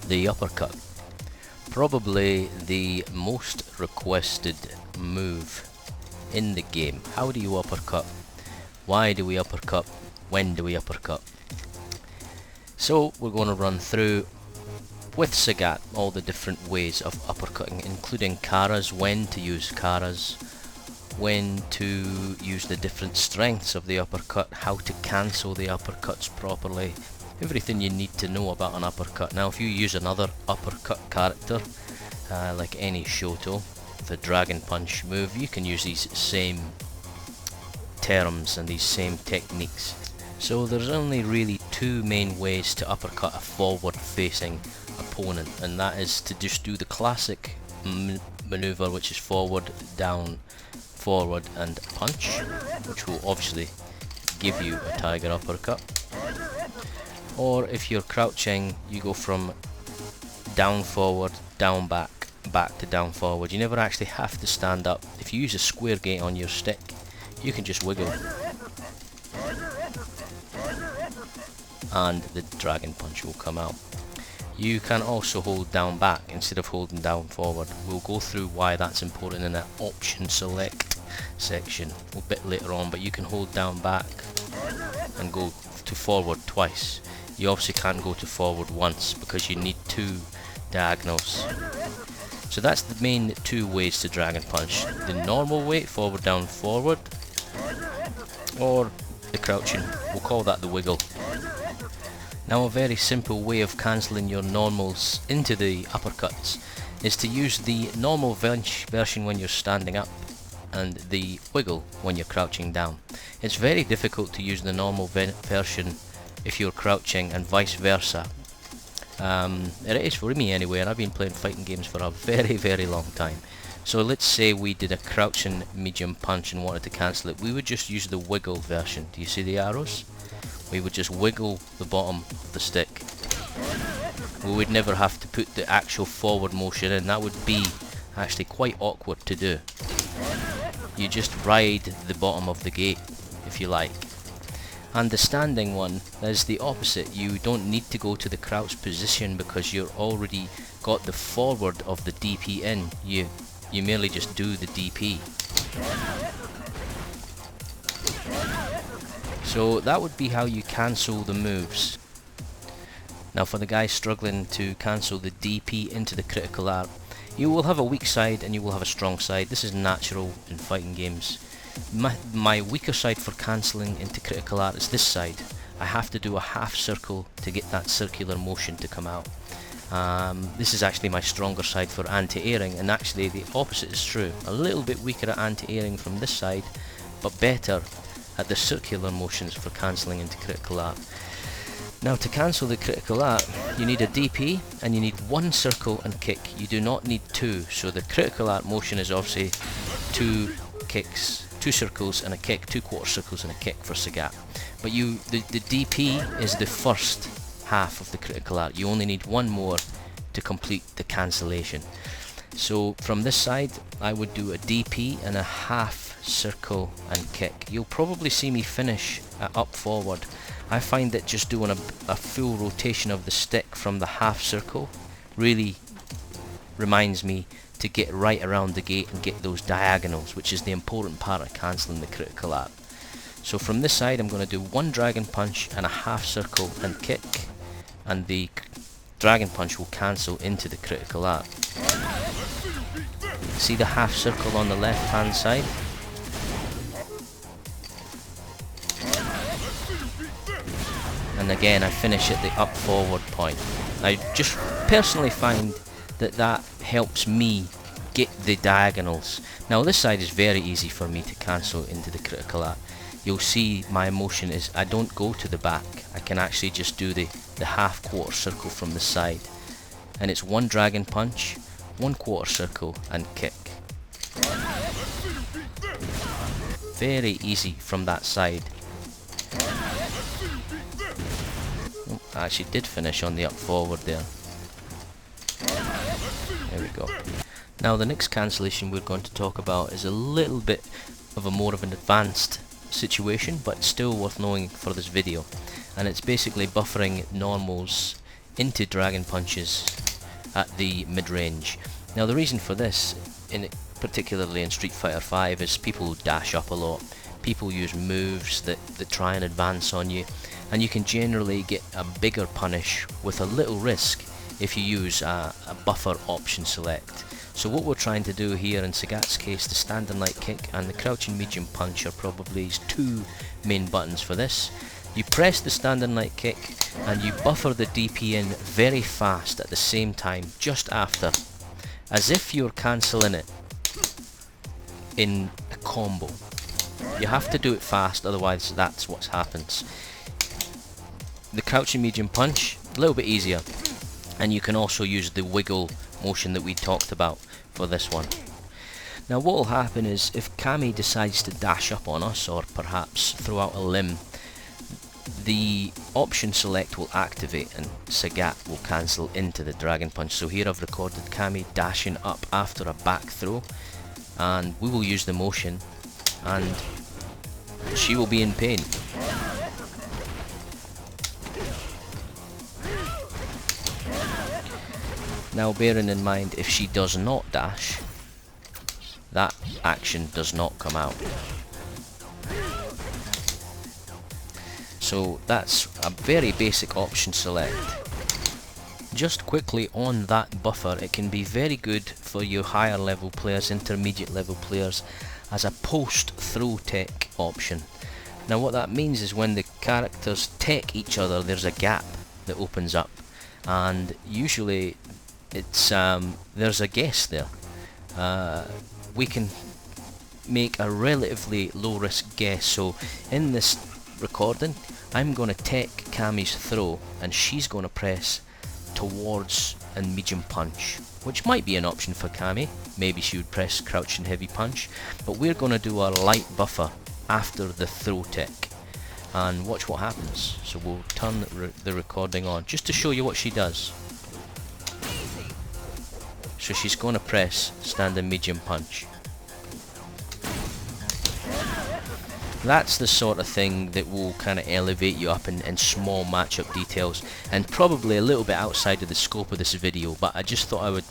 The uppercut. Probably the most requested move in the game. How do you uppercut? Why do we uppercut? When do we uppercut? So we're going to run through with Sagat all the different ways of uppercutting, including karas, when to use karas, when to use the different strengths of the uppercut, how to cancel the uppercuts properly, everything you need to know about an uppercut. Now if you use another uppercut character, like any Shoto, the Dragon Punch move, you can use these same terms and these same techniques. So there's only really two main ways to uppercut a forward facing opponent, and that is to just do the classic maneuver, which is forward, down, forward and punch, which will obviously give you a tiger uppercut. Or if you're crouching, you go from down forward, down back, back to down forward. You never actually have to stand up. If you use a square gate on your stick, you can just wiggle and the dragon punch will come out. You can also hold down back instead of holding down forward. We'll go through why that's important in that option select section a bit later on, but you can hold down back and go to forward twice. You obviously can't go to forward once because you need two diagonals. So that's the main two ways to dragon punch. The normal way, forward, down, forward, or the crouching. We'll call that the wiggle. Now a very simple way of cancelling your normals into the uppercuts is to use the normal version when you're standing up and the wiggle when you're crouching down. It's very difficult to use the normal version if you're crouching and vice versa. It is for me anyway, and I've been playing fighting games for a very long time. So let's say we did a crouching medium punch and wanted to cancel it. We would just use the wiggle version. Do you see the arrows? We would just wiggle the bottom of the stick. We would never have to put the actual forward motion in. That would be actually quite awkward to do. You just ride the bottom of the gate, if you like. And the standing one is the opposite. You don't need to go to the crouch position because you're already got the forward of the DP in. You merely just do the DP. So that would be how you cancel the moves. Now for the guys struggling to cancel the DP into the critical art, you will have a weak side and you will have a strong side. This is natural in fighting games. My weaker side for cancelling into critical art is this side. I have to do a half circle to get that circular motion to come out. This is actually my stronger side for anti-airing, and actually the opposite is true. A little bit weaker at anti-airing from this side, but better at the circular motions for cancelling into critical art. Now to cancel the critical art, you need a DP and you need one circle and kick. You do not need two, so the critical art motion is obviously two kicks, two circles and a kick, 2 quarter circles and a kick for Sagat. But the DP is the first half of the critical art. You only need one more to complete the cancellation. So from this side, I would do a DP and a half circle and kick. You'll probably see me finish up forward. I find that just doing a full rotation of the stick from the half circle really reminds me to get right around the gate and get those diagonals, which is the important part of cancelling the critical art. So from this side I'm going to do one dragon punch and a half circle and kick, and the dragon punch will cancel into the critical art. See the half circle on the left hand side? And again I finish at the up forward point. I just personally find that helps me get the diagonals. Now this side is very easy for me to cancel into the critical art. You'll see my motion is I don't go to the back. I can actually just do the half quarter circle from the side. And it's one dragon punch, 1 quarter circle and kick. Very easy from that side. Oh, I actually did finish on the up forward there. There we go. Now the next cancellation we're going to talk about is a little bit of a more of an advanced situation, but still worth knowing for this video. And it's basically buffering normals into dragon punches at the mid-range. Now the reason for this, particularly in Street Fighter V, is people dash up a lot. People use moves that try and advance on you, and you can generally get a bigger punish with a little risk if you use a buffer option select. So what we're trying to do here in Sagat's case, the standing light kick and the crouching medium punch are probably his two main buttons for this. You press the standing light kick and you buffer the DP in very fast at the same time just after, as if you're cancelling it in a combo. You have to do it fast, otherwise that's what happens. The crouching medium punch, a little bit easier, and you can also use the wiggle motion that we talked about for this one. Now what will happen is, if Kami decides to dash up on us, or perhaps throw out a limb, the option select will activate and Sagat will cancel into the dragon punch. So here I've recorded Kami dashing up after a back throw, and we will use the motion and she will be in pain. Now bearing in mind, if she does not dash, that action does not come out. So that's a very basic option select. Just quickly on that buffer, it can be very good for your higher level players, intermediate level players, as a post throw tech option. Now what that means is, when the characters tech each other, there's a gap that opens up, and usually it's there's a guess there. We can make a relatively low risk guess. So in this recording, I'm going to tech Kami's throw and she's going to press towards and medium punch, which might be an option for Kami. Maybe she would press crouch and heavy punch, but we're going to do a light buffer after the throw tech, and watch what happens. So we'll turn the recording on just to show you what she does. So she's going to press standing medium punch. That's the sort of thing that will kind of elevate you up in small matchup details, and probably a little bit outside of the scope of this video, but I just thought I would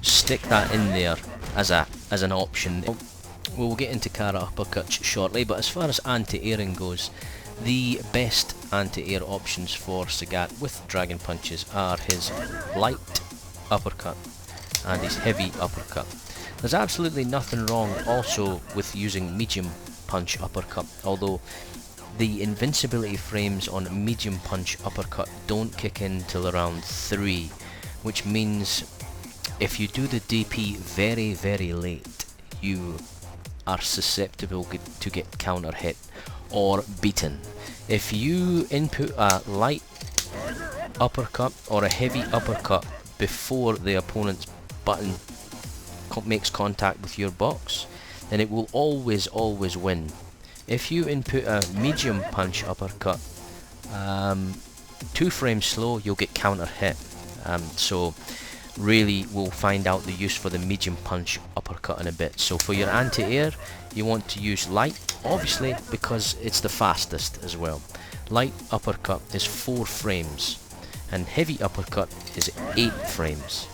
stick that in there as an option. We'll get into Kara uppercuts shortly, but as far as anti-airing goes, the best anti-air options for Sagat with dragon punches are his light uppercut and his heavy uppercut. There's absolutely nothing wrong also with using medium punch uppercut, although the invincibility frames on medium punch uppercut don't kick in till around 3, which means if you do the DP very, very late, you are susceptible to get counter hit or beaten. If you input a light uppercut or a heavy uppercut before the opponent's button makes contact with your box, then it will always win. If you input a medium punch uppercut 2 frames slow, you'll get counter hit. So really we'll find out the use for the medium punch uppercut in a bit. So for your anti-air, you want to use light, obviously, because it's the fastest as well. Light uppercut is 4 frames and heavy uppercut is 8 frames,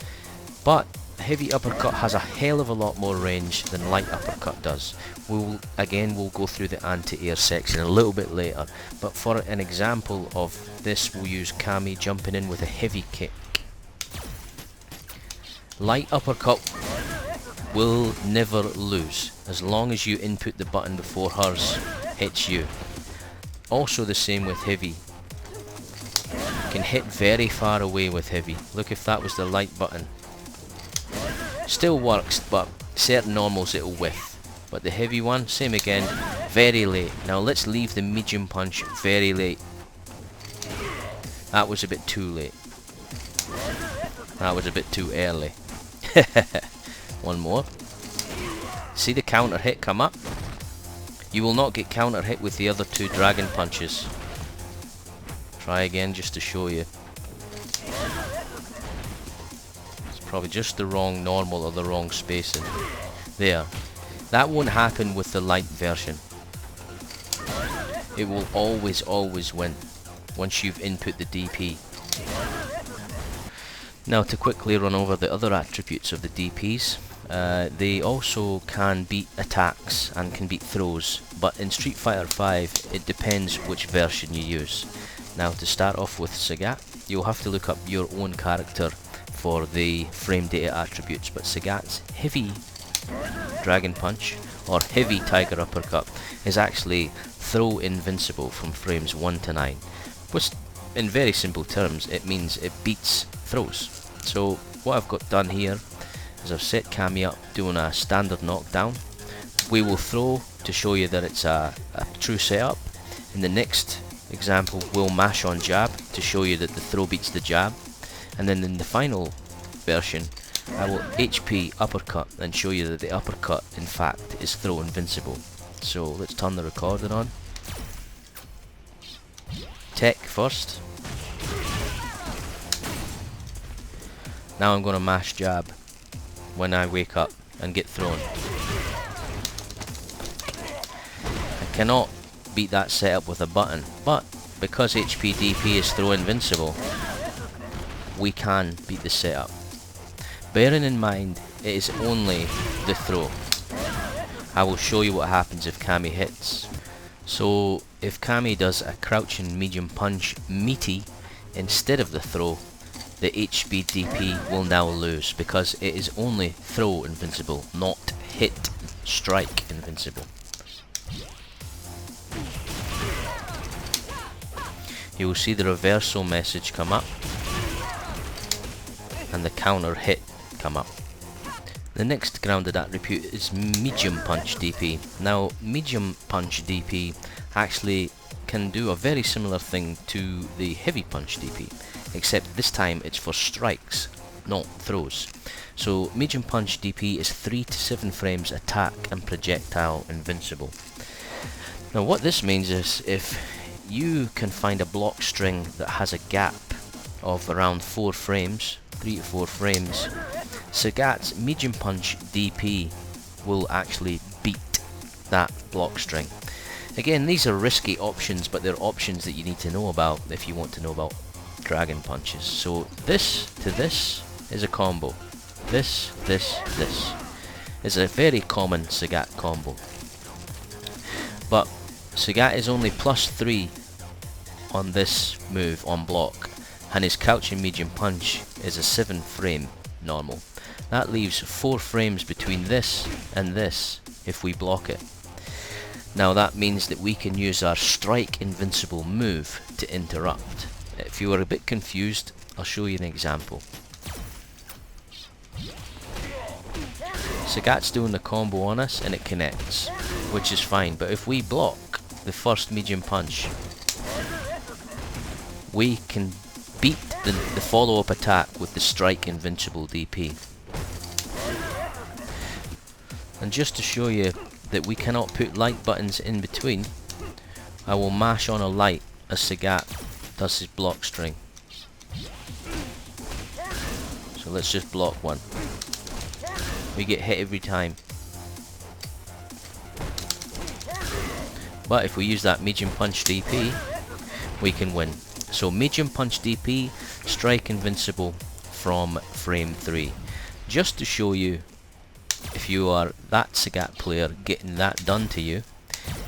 but heavy uppercut has a hell of a lot more range than light uppercut does. We'll go through the anti-air section a little bit later, but for an example of this, we'll use Kami jumping in with a heavy kick. Light uppercut will never lose as long as you input the button before hers hits you. Also the same with heavy. You can hit very far away with heavy. Look, if that was the light button. Still works, but certain normals it'll whiff. But the heavy one, same again, very late. Now let's leave the medium punch very late. That was a bit too late. That was a bit too early. One more. See the counter hit come up? You will not get counter hit with the other 2 dragon punches. Try again just to show you. It's probably just the wrong normal or the wrong spacing. There. That won't happen with the light version. It will always win once you've input the DP. Now to quickly run over the other attributes of the DPs, they also can beat attacks and can beat throws, but in Street Fighter V it depends which version you use. Now to start off with Sagat, you'll have to look up your own character for the frame data attributes, but Sagat's heavy Dragon Punch or heavy Tiger Uppercut is actually throw invincible from frames 1 to 9, which in very simple terms it means it beats throws. So what I've got done here is I've set Cammy up doing a standard knockdown. We will throw to show you that it's a true setup. In the next example we'll mash on jab to show you that the throw beats the jab, and then in the final version I will HP uppercut and show you that the uppercut in fact is throw invincible. So let's turn the recording on. Tech first. Now I'm going to mash jab when I wake up and get thrown. I cannot beat that setup with a button, but because HP DP is throw invincible, we can beat the setup. Bearing in mind it is only the throw. I will show you what happens if Cammy hits. So if Cammy does a crouching medium punch meaty instead of the throw, the HP DP will now lose because it is only throw invincible, not hit strike invincible. You will see the reversal message come up and the counter hit come up. The next grounded attribute is medium punch DP. Now medium punch DP actually can do a very similar thing to the heavy punch DP, except this time it's for strikes, not throws. So medium punch DP is 3 to 7 frames attack and projectile invincible. Now what this means is if you can find a block string that has a gap of around 4 frames, 3 to 4 frames, Sagat's medium punch DP will actually beat that block string. Again, these are risky options, but they're options that you need to know about if you want to know about dragon punches. So this to this is a combo. This is a very common Sagat combo. But Sagat is only +3 on this move on block, and his crouching medium punch is a 7 frame normal. That leaves 4 frames between this and this if we block it. Now that means that we can use our strike invincible move to interrupt. If you were a bit confused, I'll show you an example. Sagat's doing the combo on us and it connects, which is fine, but if we block the first medium punch, we can beat the follow-up attack with the strike invincible DP. And just to show you that we cannot put light buttons in between, I will mash on a light as Sagat does his block string. So let's just block one. We get hit every time. But if we use that medium punch DP, we can win. So medium punch DP, strike invincible from frame 3. Just to show you, if you are that Sagat player getting that done to you,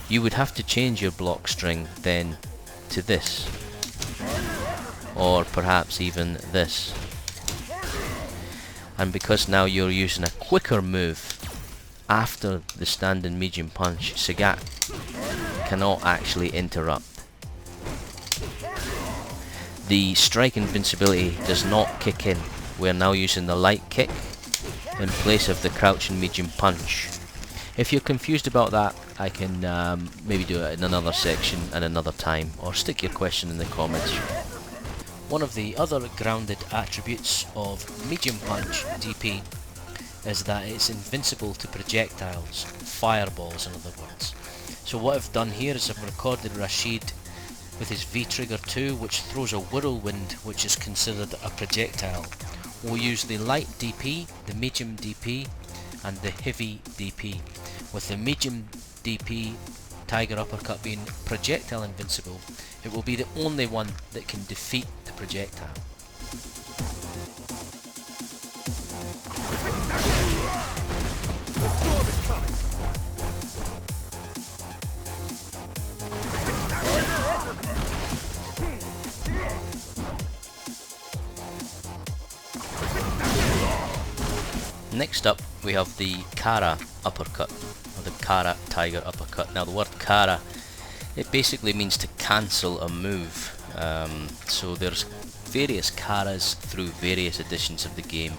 you would have to change your block string then to this, or perhaps even this. And because now you're using a quicker move after the standing medium punch, Sagat cannot actually interrupt. The strike invincibility does not kick in. We're now using the light kick in place of the crouching medium punch. If you're confused about that, I can maybe do it in another section at another time, or stick your question in the comments. One of the other grounded attributes of medium punch DP is that it's invincible to projectiles, fireballs in other words. So what I've done here is I've recorded Rashid with his V-Trigger 2, which throws a whirlwind which is considered a projectile. We'll use the light DP, the medium DP and the heavy DP, with the medium DP Tiger Uppercut being projectile invincible. It will be the only one that can defeat the projectile. Next up we have the Kara uppercut, or the Kara tiger uppercut. Now the word Kara, it basically means to cancel a move. So there's various Karas through various editions of the game,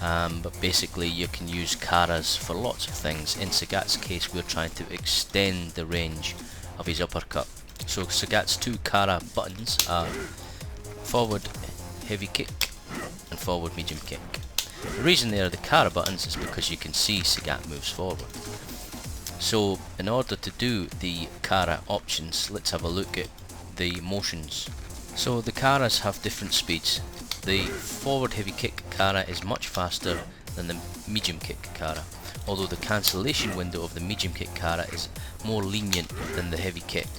but basically you can use Karas for lots of things. In Sagat's case, we're trying to extend the range of his uppercut. So Sagat's two Kara buttons are forward heavy kick and forward medium kick. The reason they are the Kara buttons is because you can see Sagat moves forward. So in order to do the Kara options, let's have a look at the motions. So the Karas have different speeds. The forward heavy kick Kara is much faster than the medium kick Kara, although the cancellation window of the medium kick Kara is more lenient than the heavy kick.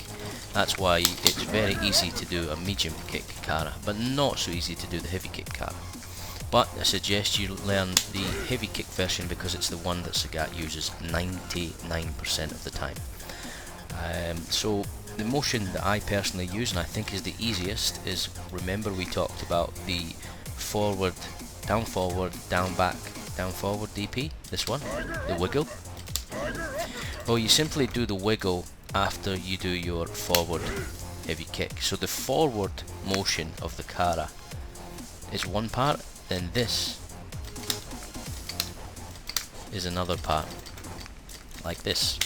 That's why it's very easy to do a medium kick Kara, but not so easy to do the heavy kick Kara. But I suggest you learn the heavy kick version because it's the one that Sagat uses 99% of the time. So the motion that I personally use, and I think is the easiest, is, remember we talked about the forward, down, back, down forward DP, this one, the wiggle. Well, you simply do the wiggle after you do your forward heavy kick. So the forward motion of the Kara is one part, then this is another part, like this.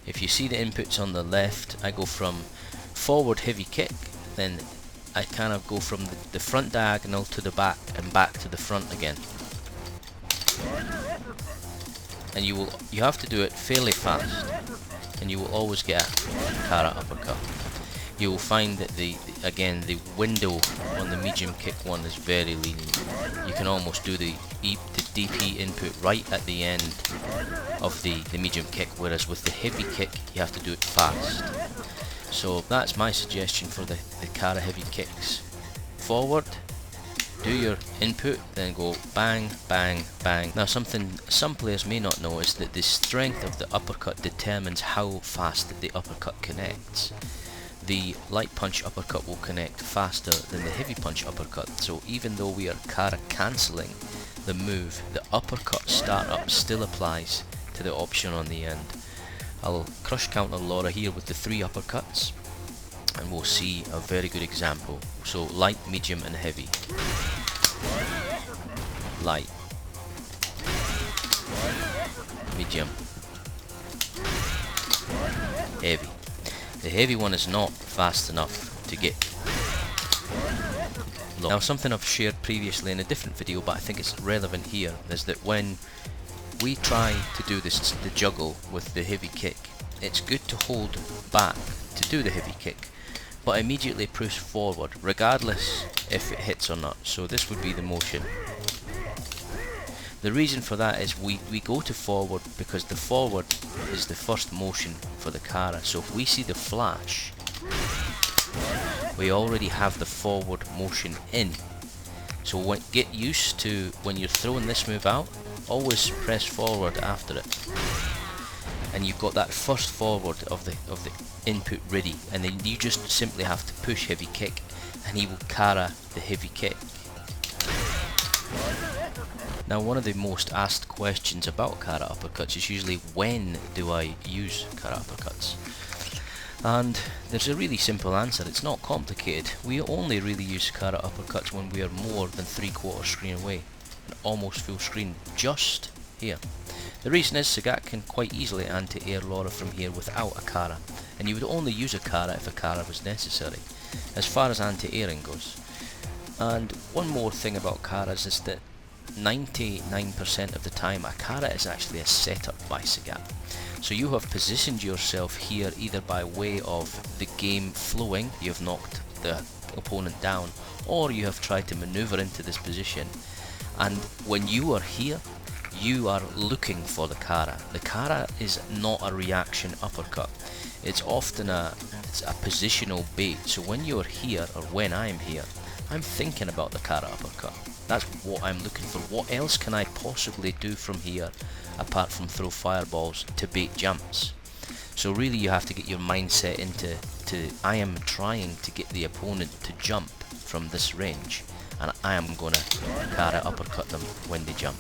If you see the inputs on the left, I go from forward heavy kick, then I kind of go from the front diagonal to the back and back to the front again. And you have to do it fairly fast, and you will always get a Kara uppercut. You will find that again the window on the medium kick one is very lenient. You can almost do the DP input right at the end of the medium kick, whereas with the heavy kick you have to do it fast. So that's my suggestion for the Kara heavy kicks. Forward, do your input, then go bang, bang, bang. Now something some players may not know is that the strength of the uppercut determines how fast the uppercut connects. The light punch uppercut will connect faster than the heavy punch uppercut, so even though we are Kara cancelling the move, the uppercut startup still applies to the option on the end. I'll crush counter Laura here with the 3 uppercuts, and we'll see a very good example. So light, medium and heavy. Light, medium, heavy. The heavy one is not fast enough to get low. Now something I've shared previously in a different video, but I think it's relevant here, is that when we try to do the juggle with the heavy kick, it's good to hold back to do the heavy kick, but immediately push forward regardless if it hits or not. So this would be the motion. The reason for that is we go to forward because the forward is the first motion for the Kara. So if we see the flash, we already have the forward motion in. So get used to, when you're throwing this move out, always press forward after it, and you've got that first forward of the input ready, and then you just simply have to push heavy kick and he will Kara the heavy kick. Now one of the most asked questions about Kara uppercuts is usually, when do I use Kara uppercuts? And there's a really simple answer. It's not complicated. We only really use Kara uppercuts when we are more than 3/4 screen away, and almost full screen, just here. The reason is Sagat can quite easily anti-air Laura from here without a Kara, and you would only use a Kara if a Kara was necessary, as far as anti-airing goes. And one more thing about Karas is that 99% of the time a Kara is actually a setup by Sagat. So you have positioned yourself here either by way of the game flowing, you've knocked the opponent down, or you have tried to maneuver into this position, and when you are here you are looking for the Kara. The Kara is not a reaction uppercut, it's often it's a positional bait. So when you're here, or when I'm here, I'm thinking about the Kara uppercut. That's what I'm looking for. What else can I possibly do from here apart from throw fireballs to bait jumps? So really you have to get your mindset into I am trying to get the opponent to jump from this range, and I am going to Kara uppercut them when they jump.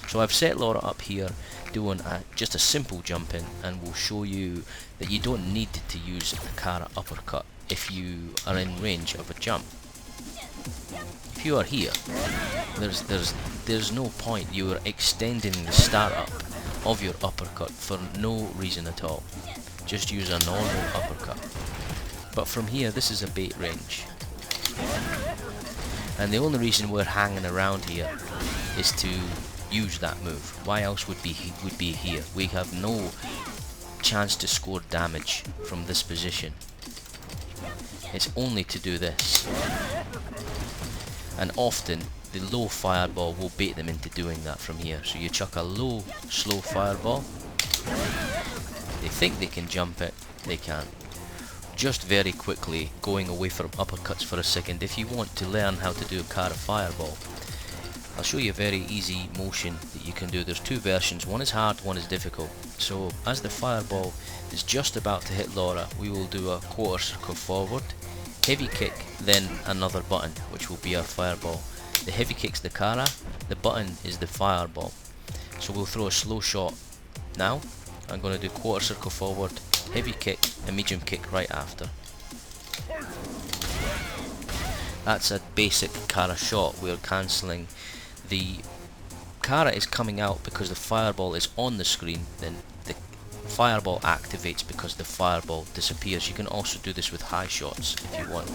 So I've set Laura up here doing just a simple jump in, and we'll show you that you don't need to use a Kara uppercut if you are in range of a jump. If you are here, there's no point. You are extending the startup of your uppercut for no reason at all. Just use a normal uppercut. But from here, this is a bait range, and the only reason we're hanging around here is to use that move. Why else would be here? We have no chance to score damage from this position. It's only to do this, and often the low fireball will bait them into doing that from here. So you chuck a low, slow fireball. They think they can jump it, they can't. Just very quickly, going away from uppercuts for a second, if you want to learn how to do a Kara fireball, I'll show you a very easy motion that you can do. There's two versions, one is hard, one is difficult. So as the fireball is just about to hit Laura, we will do a quarter circle forward, heavy kick, then another button, which will be our fireball. The heavy kick's the Kara, the button is the fireball. So we'll throw a slow shot now. I'm going to do quarter circle forward, heavy kick, and medium kick right after. That's a basic Kara shot. We're cancelling. The Kara is coming out because the fireball is on the screen, then the fireball activates because the fireball disappears. You can also do this with high shots if you want.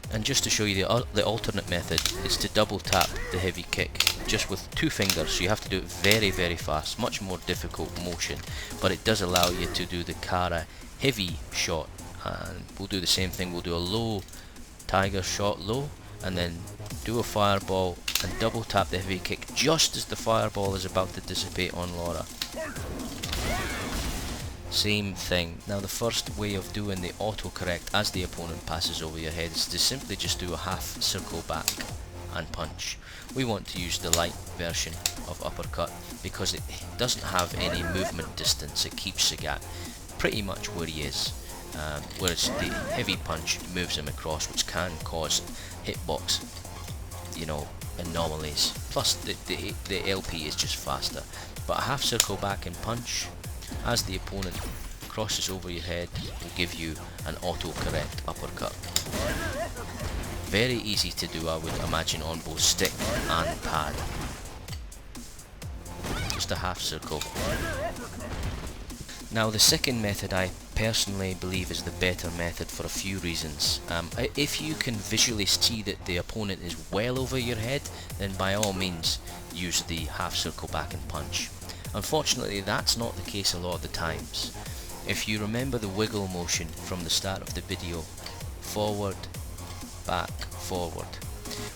And just to show you the alternate method is to double tap the heavy kick just with two fingers. So you have to do it very, very fast, much more difficult motion, but it does allow you to do the Kara heavy shot. And we'll do the same thing. We'll do a low tiger shot, low, and then do a fireball and double tap the heavy kick just as the fireball is about to dissipate on Laura. Same thing. Now the first way of doing the autocorrect as the opponent passes over your head is to simply just do a half circle back and punch. We want to use the light version of uppercut because it doesn't have any movement distance. It keeps Sagat pretty much where he is, whereas the heavy punch moves him across, which can cause hitbox, anomalies. Plus the LP is just faster. But a half circle back and punch as the opponent crosses over your head will give you an auto-correct uppercut. Very easy to do, I would imagine, on both stick and pad. Just a half circle. Now the second method I personally believe is the better method for a few reasons. If you can visually see that the opponent is well over your head, then by all means use the half circle back and punch. Unfortunately, that's not the case a lot of the times. If you remember the wiggle motion from the start of the video, forward, back, forward,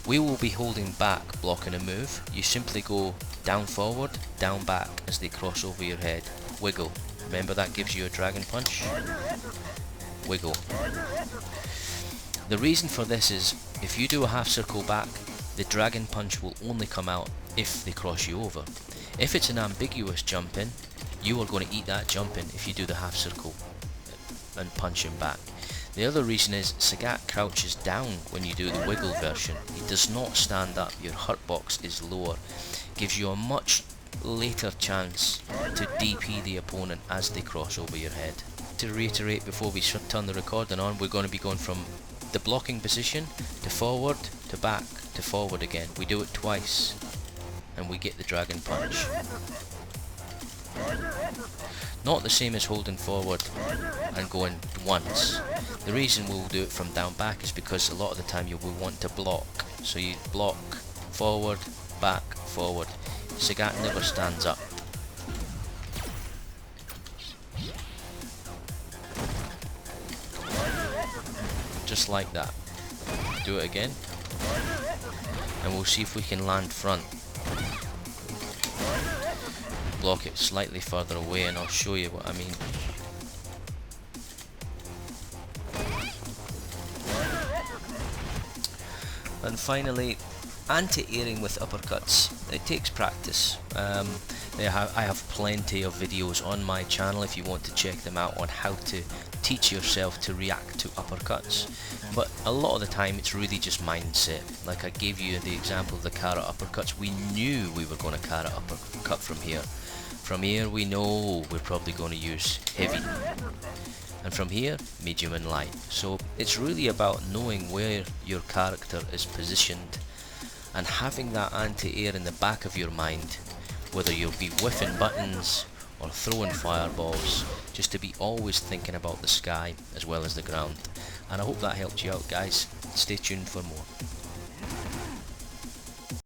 we will be holding back blocking a move. You simply go down forward, down back as they cross over your head. Wiggle. Remember that gives you a dragon punch? Wiggle. The reason for this is if you do a half circle back, the dragon punch will only come out if they cross you over. If it's an ambiguous jump in, you are going to eat that jump in if you do the half circle and punch him back. The other reason is Sagat crouches down when you do the wiggle version. He does not stand up. Your hurt box is lower. Gives you a much later chance to DP the opponent as they cross over your head. To reiterate before we turn the recording on, we're going to be going from the blocking position to forward to back to forward again. We do it twice and we get the dragon punch. Not the same as holding forward and going once. The reason we'll do it from down back is because a lot of the time you will want to block. So you block forward, back, forward. Sagat never stands up. Just like that. Do it again. And we'll see if we can land front. Block it slightly further away and I'll show you what I mean. And finally, anti-airing with uppercuts. It takes practice. Now I have plenty of videos on my channel if you want to check them out on how to teach yourself to react to uppercuts. But a lot of the time it's really just mindset. Like I gave you the example of the carrot uppercuts. We knew we were going to carrot uppercut from here. From here we know we're probably going to use heavy. And from here, medium and light. So it's really about knowing where your character is positioned and having that anti-air in the back of your mind, whether you'll be whiffing buttons or throwing fireballs, just to be always thinking about the sky as well as the ground. And I hope that helped you out, guys. Stay tuned for more.